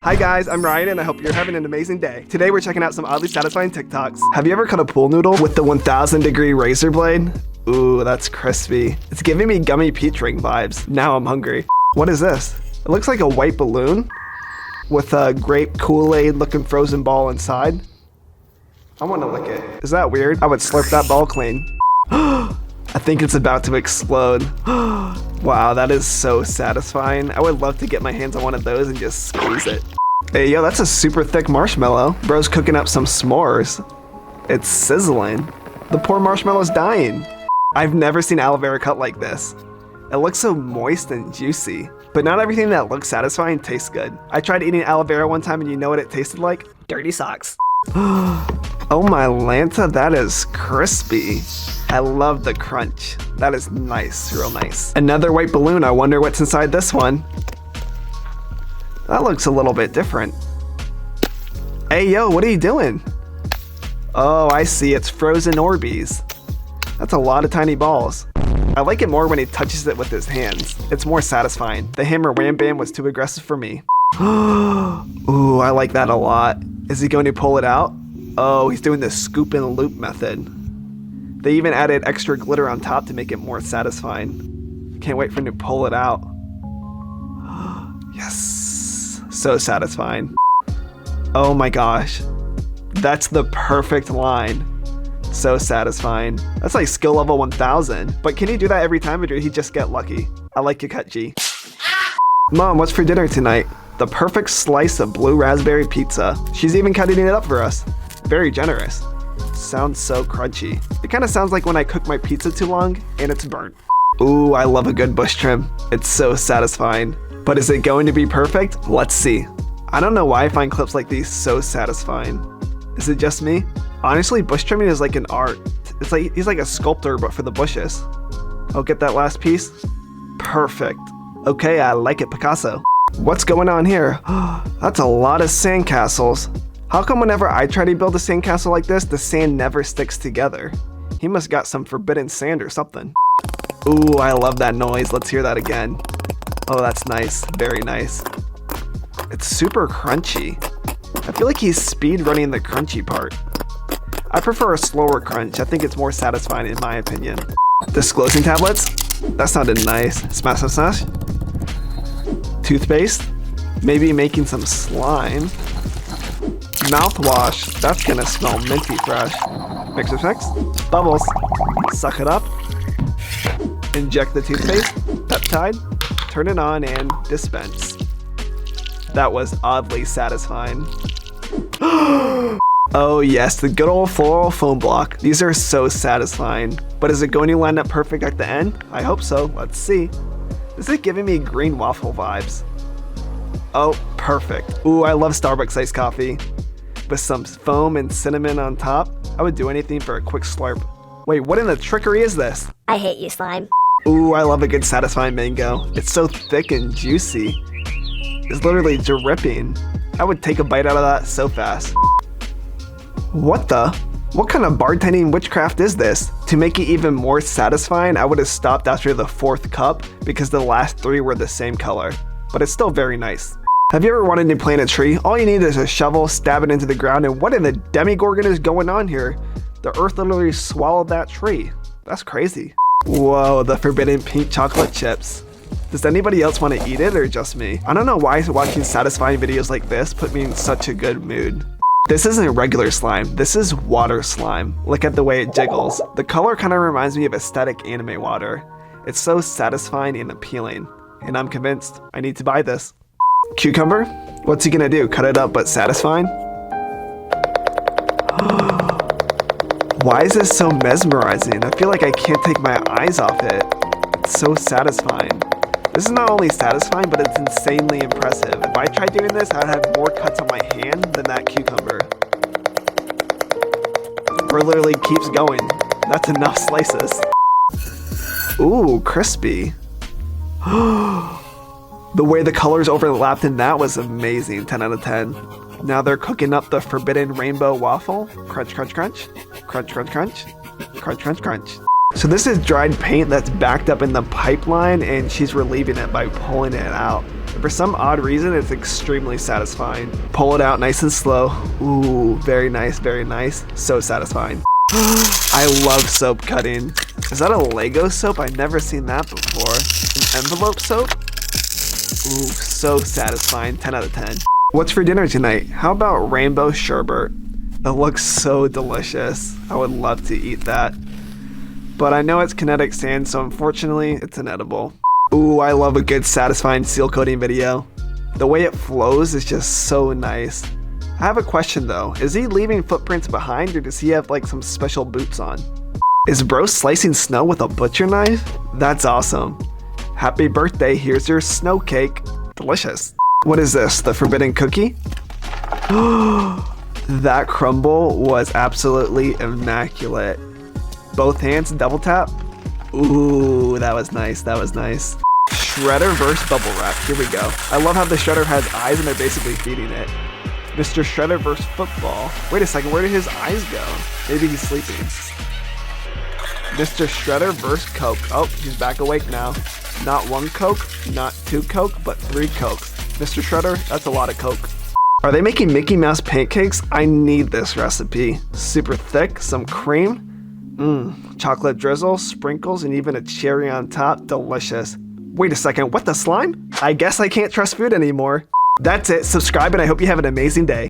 Hi guys, I'm Ryan and I hope you're having an amazing day. Today we're checking out some oddly satisfying TikToks. Have you ever cut a pool noodle with the 1000-degree razor blade? Ooh, that's crispy. It's giving me gummy peach ring vibes. Now I'm hungry. What is this? It looks like a white balloon with a grape Kool-Aid looking frozen ball inside. I want to lick it. Is that weird? I would slurp that ball clean. I think it's about to explode. Wow, that is so satisfying. I would love to get my hands on one of those and just squeeze it. Hey, yo, that's a super thick marshmallow. Bro's cooking up some s'mores. It's sizzling. The poor marshmallow's dying. I've never seen aloe vera cut like this. It looks so moist and juicy. But not everything that looks satisfying tastes good. I tried eating aloe vera one time and you know what it tasted like? Dirty socks. Oh my Lanta, that is crispy. I love the crunch. That is nice, real nice. Another white balloon, I wonder what's inside this one. That looks a little bit different. Hey yo, what are you doing? Oh, I see, it's frozen Orbeez. That's a lot of tiny balls. I like it more when he touches it with his hands. It's more satisfying. The hammer wham bam was too aggressive for me. Ooh, I like that a lot. Is he going to pull it out? Oh, he's doing the scoop and loop method. They even added extra glitter on top to make it more satisfying. Can't wait for him to pull it out. Yes, so satisfying. Oh my gosh, that's the perfect line. So satisfying. That's like skill level 1000. But can he do that every time or did he just get lucky? I like your cut, G. Mom, what's for dinner tonight? The perfect slice of blue raspberry pizza. She's even cutting it up for us. Very generous. Sounds so crunchy. It kind of sounds like when I cook my pizza too long and it's burnt. Ooh, I love a good bush trim. It's so satisfying. But is it going to be perfect? Let's see. I don't know why I find clips like these so satisfying. Is it just me? Honestly, bush trimming is like an art. It's like he's like a sculptor, but for the bushes. I'll get that last piece. Perfect. Okay, I like it, Picasso. What's going on here? That's a lot of sandcastles. How come whenever I try to build a sandcastle like this, the sand never sticks together? He must got some forbidden sand or something. Ooh, I love that noise. Let's hear that again. Oh, that's nice. Very nice. It's super crunchy. I feel like he's speed running the crunchy part. I prefer a slower crunch. I think it's more satisfying in my opinion. Disclosing tablets? That sounded nice. Smash, smash, smash. Toothpaste? Maybe making some slime. Mouthwash, that's gonna smell minty fresh. Mix, mix, mix. Bubbles. Suck it up. Inject the toothpaste. Peptide. Turn it on and dispense. That was oddly satisfying. Oh yes, the good old floral foam block. These are so satisfying. But is it going to line up perfect at the end? I hope so. Let's see. This is giving me green waffle vibes. Oh, perfect. Ooh, I love Starbucks iced coffee. With some foam and cinnamon on top, I would do anything for a quick slurp. Wait, what in the trickery is this? I hate you, slime. Ooh, I love a good satisfying mango. It's so thick and juicy. It's literally dripping. I would take a bite out of that so fast. What the? What kind of bartending witchcraft is this? To make it even more satisfying, I would have stopped after the 4th cup because the last 3 were the same color. But it's still very nice. Have you ever wanted to plant a tree? All you need is a shovel, stab it into the ground, and what in the demigorgon is going on here? The earth literally swallowed that tree. That's crazy. Whoa, the forbidden pink chocolate chips. Does anybody else want to eat it or just me? I don't know why watching satisfying videos like this put me in such a good mood. This isn't regular slime, this is water slime. Look at the way it jiggles. The color kind of reminds me of aesthetic anime water. It's so satisfying and appealing. And I'm convinced I need to buy this. Cucumber? What's he gonna do? Cut it up but satisfying? Why is this so mesmerizing? I feel like I can't take my eyes off it. It's so satisfying. This is not only satisfying, but it's insanely impressive. If I tried doing this, I'd have more cuts on my hand than that cucumber. Bro literally keeps going. That's enough slices. Ooh, crispy. The way the colors overlapped in that was amazing. 10 out of 10. Now they're cooking up the forbidden rainbow waffle. Crunch, crunch, crunch. Crunch, crunch, crunch. Crunch, crunch, crunch. So this is dried paint that's backed up in the pipeline and she's relieving it by pulling it out. For some odd reason, it's extremely satisfying. Pull it out nice and slow. Ooh, very nice, very nice. So satisfying. I love soap cutting. Is that a Lego soap? I've never seen that before. An envelope soap? Ooh, so satisfying. 10 out of 10. What's for dinner tonight? How about rainbow sherbet? It looks so delicious. I would love to eat that. But I know it's kinetic sand, so unfortunately, it's inedible. Ooh, I love a good satisfying seal coating video. The way it flows is just so nice. I have a question though. Is he leaving footprints behind, or does he have like some special boots on? Is bro slicing snow with a butcher knife? That's awesome. Happy birthday, here's your snow cake. Delicious. What is this, the forbidden cookie? That crumble was absolutely immaculate. Both hands, double tap. Ooh, that was nice, that was nice. Shredder versus bubble wrap, here we go. I love how the Shredder has eyes and they're basically feeding it. Mr. Shredder versus football. Wait a second, where did his eyes go? Maybe he's sleeping. Mr. Shredder versus Coke. Oh, he's back awake now. Not one Coke, not two Coke, but 3 Cokes. Mr. Shredder, that's a lot of Coke. Are they making Mickey Mouse pancakes? I need this recipe. Super thick, some cream. Chocolate drizzle, sprinkles, and even a cherry on top. Delicious. Wait a second, what the slime? I guess I can't trust food anymore. That's it, subscribe, and I hope you have an amazing day.